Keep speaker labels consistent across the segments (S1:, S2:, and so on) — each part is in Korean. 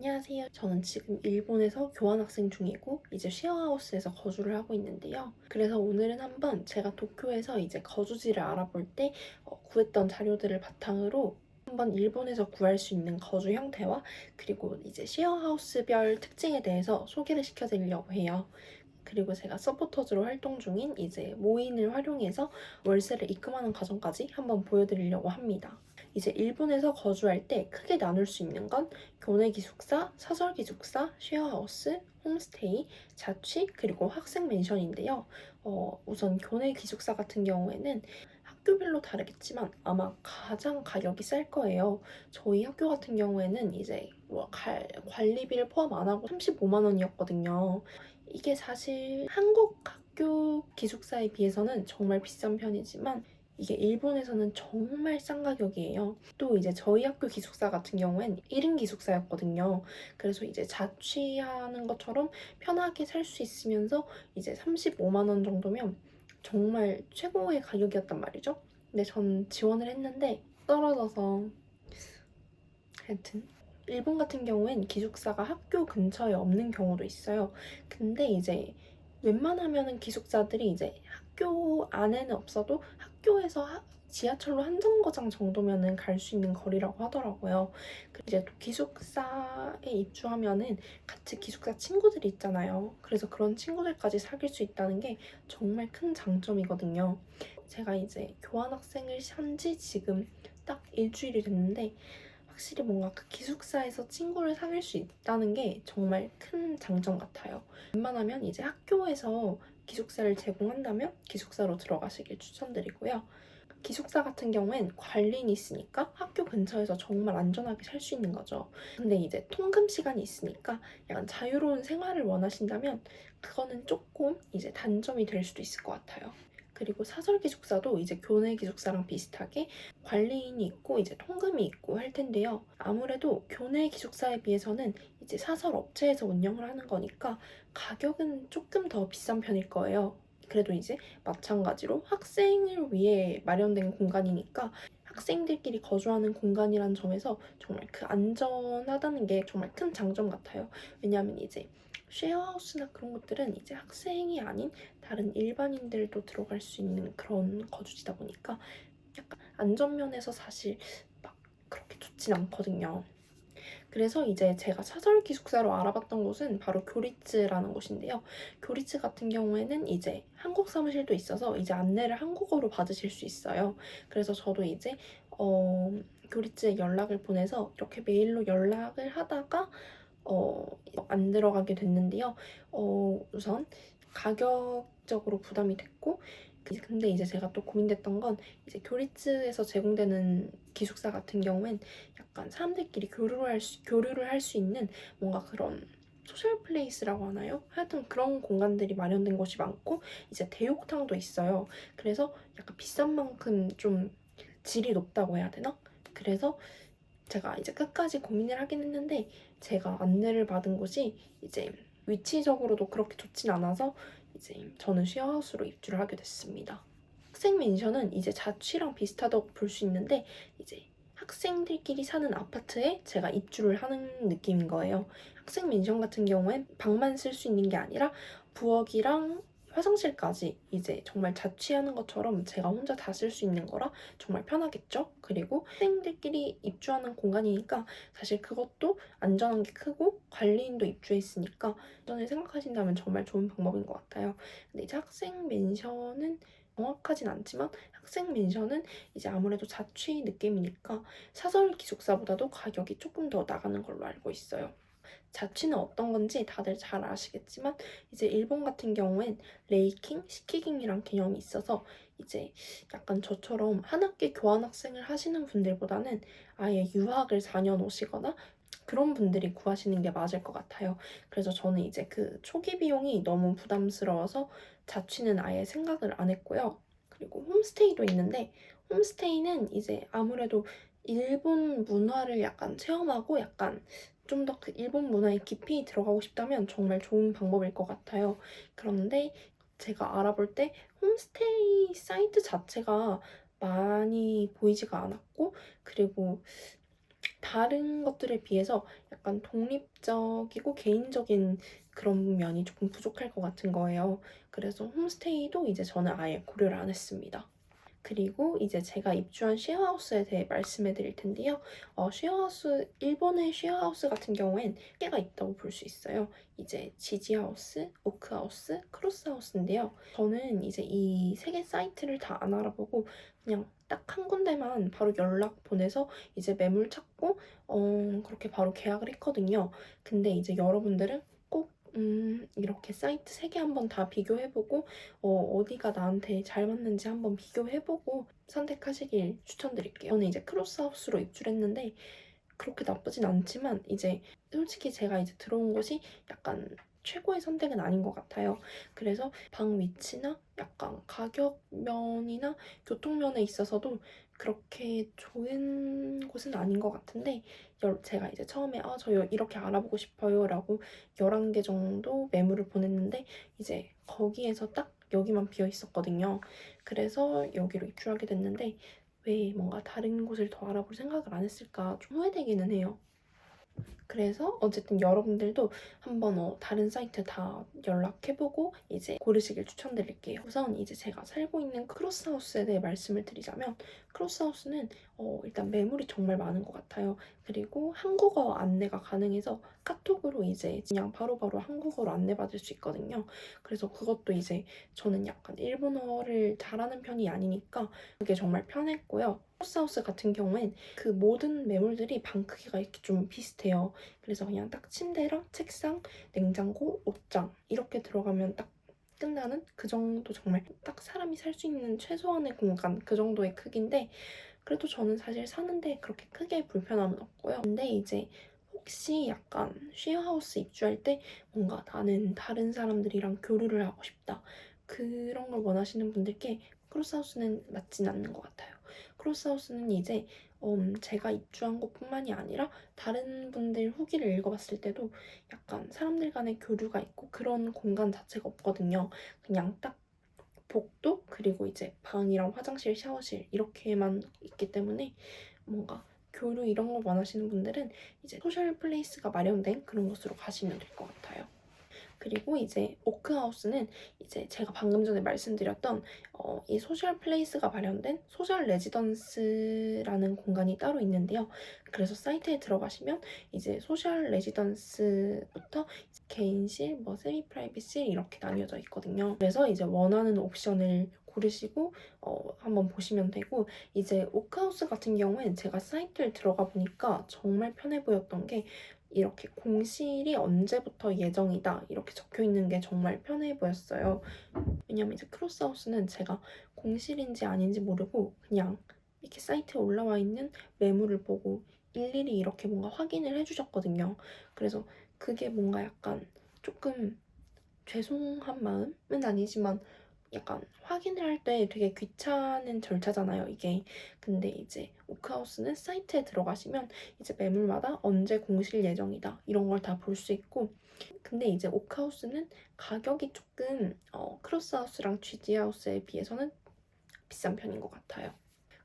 S1: 안녕하세요. 저는 지금 일본에서 교환학생 중이고 이제 쉐어하우스에서 거주를 하고 있는데요. 그래서 오늘은 한번 제가 도쿄에서 이제 거주지를 알아볼 때 구했던 자료들을 바탕으로 한번 일본에서 구할 수 있는 거주 형태와 그리고 이제 쉐어하우스별 특징에 대해서 소개를 시켜드리려고 해요. 그리고 제가 서포터즈로 활동 중인 이제 모인을 활용해서 월세를 입금하는 과정까지 한번 보여드리려고 합니다. 이제 일본에서 거주할 때 크게 나눌 수 있는 건 교내 기숙사, 사설 기숙사, 쉐어하우스, 홈스테이, 자취, 그리고 학생 멘션인데요. 우선 교내 기숙사 같은 경우에는 학교별로 다르겠지만 아마 가장 가격이 쌀 거예요. 저희 학교 같은 경우에는 이제 관리비를 포함 안 하고 35만 원이었거든요. 이게 사실 한국 학교 기숙사에 비해서는 정말 비싼 편이지만 이게 일본에서는 정말 싼 가격이에요. 또 이제 저희 학교 기숙사 같은 경우엔 1인 기숙사였거든요. 그래서 이제 자취하는 것처럼 편하게 살 수 있으면서 이제 35만 원 정도면 정말 최고의 가격이었단 말이죠. 근데 전 지원을 했는데 떨어져서 하여튼 일본 같은 경우엔 기숙사가 학교 근처에 없는 경우도 있어요. 근데 이제 웬만하면은 기숙사들이 이제 학교 안에는 없어도 학교에서 지하철로 한 정거장 정도면은 갈 수 있는 거리라고 하더라고요. 이제 또 기숙사에 입주하면은 같이 기숙사 친구들이 있잖아요. 그래서 그런 친구들까지 사귈 수 있다는 게 정말 큰 장점이거든요. 제가 이제 교환학생을 한 지 지금 딱 일주일이 됐는데 확실히 뭔가 그 기숙사에서 친구를 사귈 수 있다는 게 정말 큰 장점 같아요. 웬만하면 이제 학교에서 기숙사를 제공한다면 기숙사로 들어가시길 추천드리고요. 기숙사 같은 경우엔 관리인이 있으니까 학교 근처에서 정말 안전하게 살 수 있는 거죠. 근데 이제 통금 시간이 있으니까 약간 자유로운 생활을 원하신다면 그거는 조금 이제 단점이 될 수도 있을 것 같아요. 그리고 사설 기숙사도 이제 교내 기숙사랑 비슷하게 관리인이 있고 이제 통금이 있고 할 텐데요. 아무래도 교내 기숙사에 비해서는 이제 사설 업체에서 운영을 하는 거니까 가격은 조금 더 비싼 편일 거예요. 그래도 이제 마찬가지로 학생을 위해 마련된 공간이니까 학생들끼리 거주하는 공간이라는 점에서 정말 그 안전하다는 게 정말 큰 장점 같아요. 왜냐하면 이제 쉐어하우스나 그런 것들은 이제 학생이 아닌 다른 일반인들도 들어갈 수 있는 그런 거주지다 보니까 약간 안전면에서 사실 막 그렇게 좋진 않거든요. 그래서 이제 제가 사설 기숙사로 알아봤던 곳은 바로 교리츠라는 곳인데요. 교리츠 같은 경우에는 이제 한국 사무실도 있어서 이제 안내를 한국어로 받으실 수 있어요. 그래서 저도 이제 교리츠에 연락을 보내서 이렇게 메일로 연락을 하다가 어, 안 들어가게 됐는데요. 우선 가격적으로 부담이 됐고 근데 이제 제가 또 고민됐던 건 이제 교리츠에서 제공되는 기숙사 같은 경우엔 약간 사람들끼리 교류를 할 수 있는 뭔가 그런 소셜 플레이스라고 하나요? 하여튼 그런 공간들이 마련된 곳이 많고 이제 대욕탕도 있어요. 그래서 약간 비싼 만큼 좀 질이 높다고 해야 되나? 그래서 제가 이제 끝까지 고민을 하긴 했는데 제가 안내를 받은 곳이 이제 위치적으로도 그렇게 좋진 않아서 이제 저는 쉐어하우스로 입주를 하게 됐습니다. 학생 맨션은 이제 자취랑 비슷하다고 볼 수 있는데 이제 학생들끼리 사는 아파트에 제가 입주를 하는 느낌인 거예요. 학생 맨션 같은 경우엔 방만 쓸 수 있는 게 아니라 부엌이랑 화장실까지 이제 정말 자취하는 것처럼 제가 혼자 다 쓸 수 있는 거라 정말 편하겠죠? 그리고 학생들끼리 입주하는 공간이니까 사실 그것도 안전한 게 크고 관리인도 입주했으니까 안전을 생각하신다면 정말 좋은 방법인 것 같아요. 근데 이제 학생 맨션은 정확하진 않지만 학생 맨션은 이제 아무래도 자취 느낌이니까 사설 기숙사보다도 가격이 조금 더 나가는 걸로 알고 있어요. 자취는 어떤 건지 다들 잘 아시겠지만 이제 일본 같은 경우엔 레이킹, 시키깅이란 개념이 있어서 이제 약간 저처럼 한 학기 교환학생을 하시는 분들보다는 아예 유학을 4년 오시거나 그런 분들이 구하시는 게 맞을 것 같아요. 그래서 저는 이제 그 초기 비용이 너무 부담스러워서 자취는 아예 생각을 안 했고요. 그리고 홈스테이도 있는데 홈스테이는 이제 아무래도 일본 문화를 약간 체험하고 약간 좀 더 그 일본 문화에 깊이 들어가고 싶다면 정말 좋은 방법일 것 같아요. 그런데 제가 알아볼 때 홈스테이 사이트 자체가 많이 보이지가 않았고 그리고 다른 것들에 비해서 약간 독립적이고 개인적인 그런 면이 조금 부족할 것 같은 거예요. 그래서 홈스테이도 이제 저는 아예 고려를 안 했습니다. 그리고 이제 제가 입주한 쉐어하우스에 대해 말씀해 드릴 텐데요. 일본의 쉐어하우스 같은 경우엔 개가 있다고 볼 수 있어요. 이제 지지하우스, 오크하우스, 크로스하우스인데요. 저는 이제 이 세 개 사이트를 다 안 알아보고 그냥 딱 한 군데만 바로 연락 보내서 이제 매물 찾고 그렇게 바로 계약을 했거든요. 근데 이제 여러분들은 꼭 이렇게 사이트 세 개 한번 다 비교해보고 어디가 나한테 잘 맞는지 한번 비교해보고 선택하시길 추천드릴게요. 저는 이제 크로스하우스로 입주를 했는데 그렇게 나쁘진 않지만 이제 솔직히 제가 이제 들어온 곳이 약간 최고의 선택은 아닌 것 같아요. 그래서 방 위치나 약간 가격 면이나 교통 면에 있어서도 그렇게 좋은 곳은 아닌 것 같은데 제가 이제 처음에 저 이렇게 알아보고 싶어요 라고 11개 정도 매물을 보냈는데 이제 거기에서 딱 여기만 비어 있었거든요. 그래서 여기로 입주하게 됐는데 왜 뭔가 다른 곳을 더 알아볼 생각을 안 했을까 좀 후회되기는 해요. 그래서 어쨌든 여러분들도 한번 다른 사이트 다 연락해보고 이제 고르시길 추천드릴게요. 우선 이제 제가 살고 있는 크로스하우스에 대해 말씀을 드리자면 크로스하우스는 일단 매물이 정말 많은 것 같아요. 그리고 한국어 안내가 가능해서 카톡으로 이제 그냥 바로바로 한국어로 안내받을 수 있거든요. 그래서 그것도 이제 저는 약간 일본어를 잘하는 편이 아니니까 그게 정말 편했고요. 크로스하우스 같은 경우엔 그 모든 매물들이 방 크기가 이렇게 좀 비슷해요. 그래서 그냥 딱 침대랑 책상, 냉장고, 옷장 이렇게 들어가면 딱 끝나는 그 정도 정말 딱 사람이 살 수 있는 최소한의 공간 그 정도의 크기인데 그래도 저는 사실 사는데 그렇게 크게 불편함은 없고요. 근데 이제 혹시 약간 쉐어하우스 입주할 때 뭔가 나는 다른 사람들이랑 교류를 하고 싶다. 그런 걸 원하시는 분들께 크로스하우스는 맞진 않는 것 같아요. 크로스하우스는 이제 제가 입주한 곳뿐만이 아니라 다른 분들 후기를 읽어봤을 때도 약간 사람들 간의 교류가 있고 그런 공간 자체가 없거든요. 그냥 딱 복도 그리고 이제 방이랑 화장실, 샤워실 이렇게만 있기 때문에 뭔가 교류 이런 걸 원하시는 분들은 이제 소셜 플레이스가 마련된 그런 곳으로 가시면 될 것 같아요. 그리고 이제 오크하우스는 이제 제가 방금 전에 말씀드렸던 이 소셜 플레이스가 마련된 소셜 레지던스라는 공간이 따로 있는데요. 그래서 사이트에 들어가시면 이제 소셜 레지던스부터 개인실, 뭐 세미 프라이빗실 이렇게 나뉘어져 있거든요. 그래서 이제 원하는 옵션을 고르시고 한번 보시면 되고 이제 오크하우스 같은 경우엔 제가 사이트를 들어가 보니까 정말 편해 보였던 게 이렇게 공실이 언제부터 예정이다 이렇게 적혀 있는 게 정말 편해 보였어요. 왜냐면 이제 크로스하우스는 제가 공실인지 아닌지 모르고 그냥 이렇게 사이트에 올라와 있는 매물을 보고 일일이 이렇게 뭔가 확인을 해주셨거든요. 그래서 그게 뭔가 약간 조금 죄송한 마음은 아니지만 약간 확인을 할 때 되게 귀찮은 절차잖아요, 이게. 근데 이제 오크하우스는 사이트에 들어가시면 이제 매물마다 언제 공실 예정이다 이런 걸 다 볼 수 있고 근데 이제 오크하우스는 가격이 조금 크로스하우스랑 GD하우스에 비해서는 비싼 편인 것 같아요.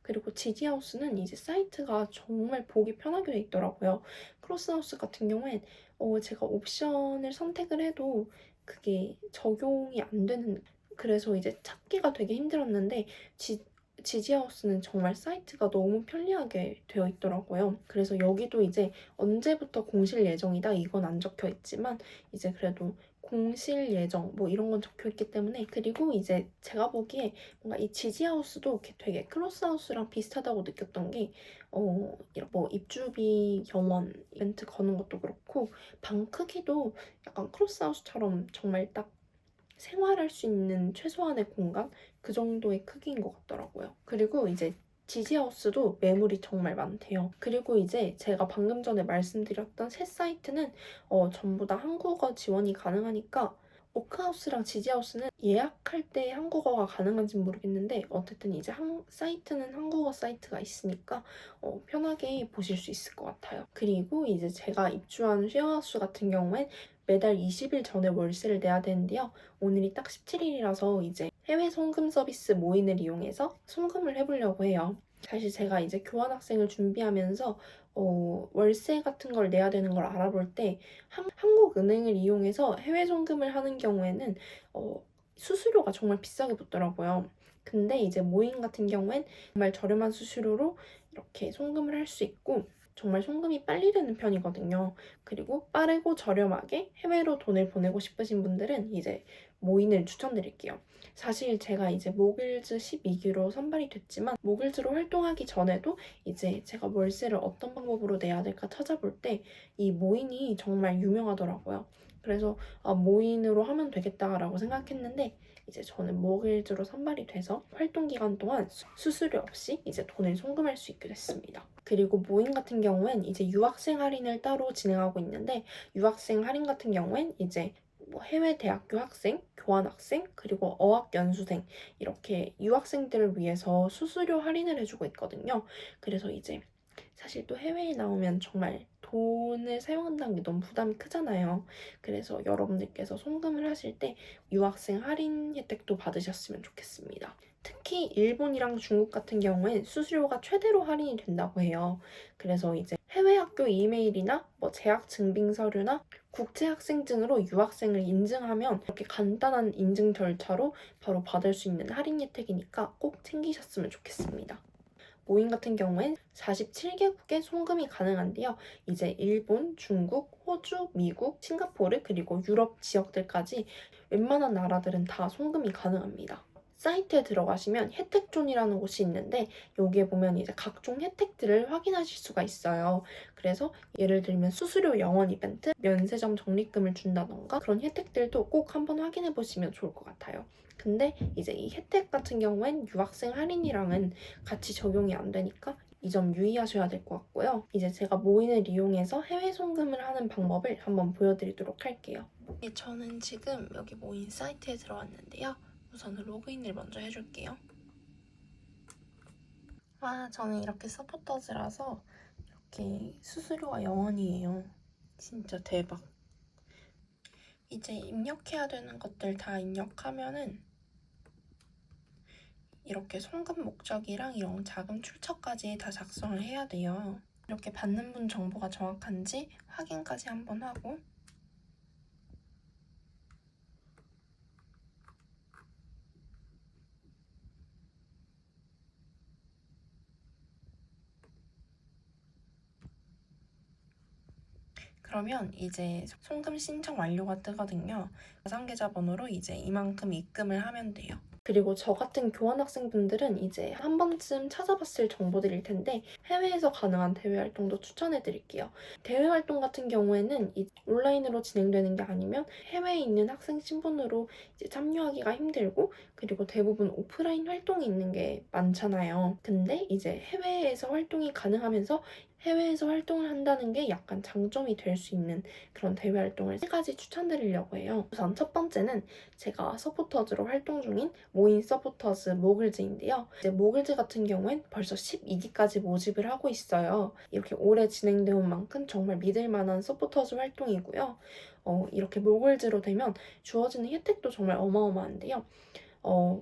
S1: 그리고 지지하우스는 이제 사이트가 정말 보기 편하게 돼 있더라고요. 크로스하우스 같은 경우엔 제가 옵션을 선택을 해도 그게 적용이 안 되는 그래서 이제 찾기가 되게 힘들었는데 지지하우스는 정말 사이트가 너무 편리하게 되어 있더라고요. 그래서 여기도 이제 언제부터 공실 예정이다 이건 안 적혀 있지만 이제 그래도 공실 예정 뭐 이런 건 적혀 있기 때문에 그리고 이제 제가 보기에 뭔가 이 지지하우스도 이렇게 되게 크로스하우스랑 비슷하다고 느꼈던 게 이런 뭐 입주비 경원 이벤트 거는 것도 그렇고 방 크기도 약간 크로스하우스처럼 정말 딱 생활할 수 있는 최소한의 공간 그 정도의 크기인 것 같더라고요. 그리고 이제 지지하우스도 매물이 정말 많대요. 그리고 이제 제가 방금 전에 말씀드렸던 새 사이트는 전부 다 한국어 지원이 가능하니까 오크하우스랑 지지하우스는 예약할 때 한국어가 가능한지는 모르겠는데 어쨌든 이제 사이트는 한국어 사이트가 있으니까 편하게 보실 수 있을 것 같아요. 그리고 이제 제가 입주한 쉐어하우스 같은 경우엔 매달 20일 전에 월세를 내야 되는데요. 오늘이 딱 17일이라서 이제 해외 송금 서비스 모인을 이용해서 송금을 해보려고 해요. 사실 제가 이제 교환학생을 준비하면서 월세 같은 걸 내야 되는 걸 알아볼 때 한국은행을 이용해서 해외 송금을 하는 경우에는 수수료가 정말 비싸게 붙더라고요. 근데 이제 모인 같은 경우엔 정말 저렴한 수수료로 이렇게 송금을 할 수 있고 정말 송금이 빨리 되는 편이거든요. 그리고 빠르고 저렴하게 해외로 돈을 보내고 싶으신 분들은 이제 모인을 추천드릴게요. 사실 제가 이제 모글즈 12기로 선발이 됐지만 모글즈로 활동하기 전에도 이제 제가 월세를 어떤 방법으로 내야 될까 찾아볼 때 이 모인이 정말 유명하더라고요. 그래서 모인으로 하면 되겠다라고 생각했는데 이제 저는 모글즈로 선발이 돼서 활동 기간 동안 수수료 없이 이제 돈을 송금할 수 있게 됐습니다. 그리고 모임 같은 경우엔 이제 유학생 할인을 따로 진행하고 있는데 유학생 할인 같은 경우엔 이제 뭐 해외 대학교 학생, 교환학생, 그리고 어학연수생 이렇게 유학생들을 위해서 수수료 할인을 해주고 있거든요. 그래서 이제 사실 또 해외에 나오면 정말 돈을 사용한다는 게 너무 부담이 크잖아요. 그래서 여러분들께서 송금을 하실 때 유학생 할인 혜택도 받으셨으면 좋겠습니다. 특히 일본이랑 중국 같은 경우엔 수수료가 최대로 할인이 된다고 해요. 그래서 이제 해외 학교 이메일이나 뭐 재학 증빙 서류나 국제 학생증으로 유학생을 인증하면 이렇게 간단한 인증 절차로 바로 받을 수 있는 할인 혜택이니까 꼭 챙기셨으면 좋겠습니다. 모임 같은 경우엔 47개국에 송금이 가능한데요. 이제 일본, 중국, 호주, 미국, 싱가포르 그리고 유럽 지역들까지 웬만한 나라들은 다 송금이 가능합니다. 사이트에 들어가시면 혜택존이라는 곳이 있는데 여기에 보면 이제 각종 혜택들을 확인하실 수가 있어요. 그래서 예를 들면 수수료 영원 이벤트, 면세점 적립금을 준다던가 그런 혜택들도 꼭 한번 확인해 보시면 좋을 것 같아요. 근데 이제 이 혜택 같은 경우엔 유학생 할인이랑은 같이 적용이 안 되니까 이 점 유의하셔야 될 것 같고요. 이제 제가 모인을 이용해서 해외 송금을 하는 방법을 한번 보여드리도록 할게요. 저는 지금 여기 모인 사이트에 들어왔는데요. 우선 로그인을 먼저 해줄게요. 저는 이렇게 서포터즈라서 이렇게 수수료가 0원이에요. 진짜 대박. 이제 입력해야 되는 것들 다 입력하면은 이렇게 송금 목적이랑 이런 자금 출처까지 다 작성을 해야 돼요. 이렇게 받는 분 정보가 정확한지 확인까지 한번 하고 그러면 이제 송금 신청 완료가 뜨거든요. 가상계좌번호로 이제 이만큼 입금을 하면 돼요. 그리고 저 같은 교환학생분들은 이제 한 번쯤 찾아봤을 정보들일 텐데 해외에서 가능한 대외 활동도 추천해 드릴게요. 대외 활동 같은 경우에는 온라인으로 진행되는 게 아니면 해외에 있는 학생 신분으로 이제 참여하기가 힘들고 그리고 대부분 오프라인 활동이 있는 게 많잖아요. 근데 이제 해외에서 활동이 가능하면서 해외에서 활동을 한다는 게 약간 장점이 될 수 있는 그런 대외 활동을 3가지 추천드리려고 해요. 우선 첫 번째는 제가 서포터즈로 활동 중인 모인 서포터즈 모글즈인데요. 이제 모글즈 같은 경우엔 벌써 12기까지 모집을 하고 있어요. 이렇게 오래 진행되어 온 만큼 정말 믿을 만한 서포터즈 활동이고요. 이렇게 모글즈로 되면 주어지는 혜택도 정말 어마어마한데요.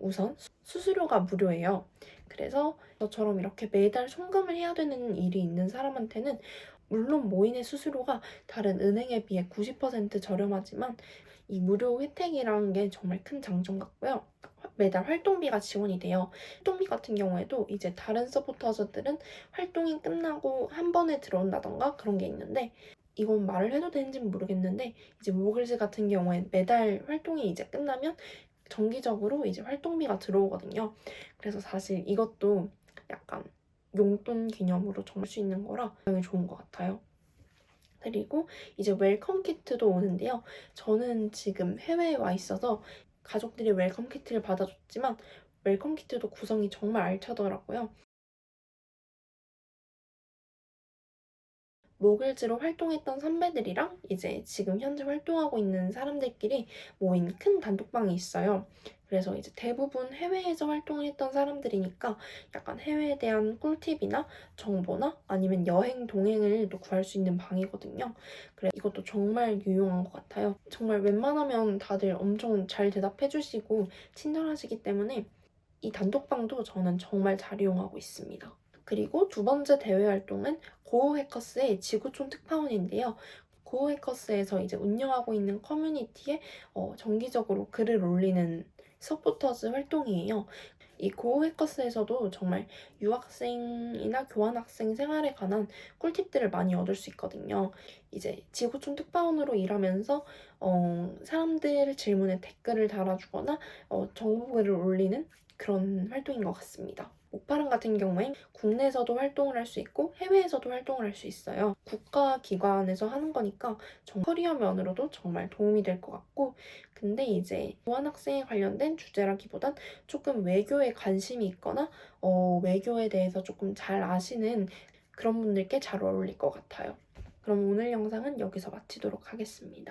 S1: 우선 수수료가 무료예요. 그래서 저처럼 이렇게 매달 송금을 해야 되는 일이 있는 사람한테는 물론 모인의 수수료가 다른 은행에 비해 90% 저렴하지만 이 무료 혜택이라는 게 정말 큰 장점 같고요. 매달 활동비가 지원이 돼요. 활동비 같은 경우에도 이제 다른 서포터즈들은 활동이 끝나고 한 번에 들어온다던가 그런 게 있는데 이건 말을 해도 되는지는 모르겠는데 이제 모글즈 같은 경우엔 매달 활동이 이제 끝나면 정기적으로 이제 활동비가 들어오거든요. 그래서 사실 이것도 약간 용돈 개념으로 정할 수 있는 거라 굉장히 좋은 것 같아요. 그리고 이제 웰컴 키트도 오는데요. 저는 지금 해외에 와 있어서 가족들이 웰컴 키트를 받아줬지만 웰컴 키트도 구성이 정말 알차더라고요. 모글즈로 활동했던 선배들이랑 이제 지금 현재 활동하고 있는 사람들끼리 모인 큰 단톡방이 있어요. 그래서 이제 대부분 해외에서 활동을 했던 사람들이니까 약간 해외에 대한 꿀팁이나 정보나 아니면 여행 동행을 또 구할 수 있는 방이거든요. 그래서 이것도 정말 유용한 것 같아요. 정말 웬만하면 다들 엄청 잘 대답해주시고 친절하시기 때문에 이 단톡방도 저는 정말 잘 이용하고 있습니다. 그리고 두 번째 대외 활동은 고우 해커스의 지구촌 특파원인데요. 고우 해커스에서 이제 운영하고 있는 커뮤니티에 정기적으로 글을 올리는 서포터즈 활동이에요. 이 고우 해커스에서도 정말 유학생이나 교환학생 생활에 관한 꿀팁들을 많이 얻을 수 있거든요. 이제 지구촌 특파원으로 일하면서 사람들 질문에 댓글을 달아주거나 정보글을 올리는 그런 활동인 것 같습니다. 목파랑 같은 경우엔 국내에서도 활동을 할 수 있고 해외에서도 활동을 할 수 있어요. 국가 기관에서 하는 거니까 커리어 면으로도 정말 도움이 될 것 같고, 근데 이제 교환학생에 관련된 주제라기보단 조금 외교에 관심이 있거나 외교에 대해서 조금 잘 아시는 그런 분들께 잘 어울릴 것 같아요. 그럼 오늘 영상은 여기서 마치도록 하겠습니다.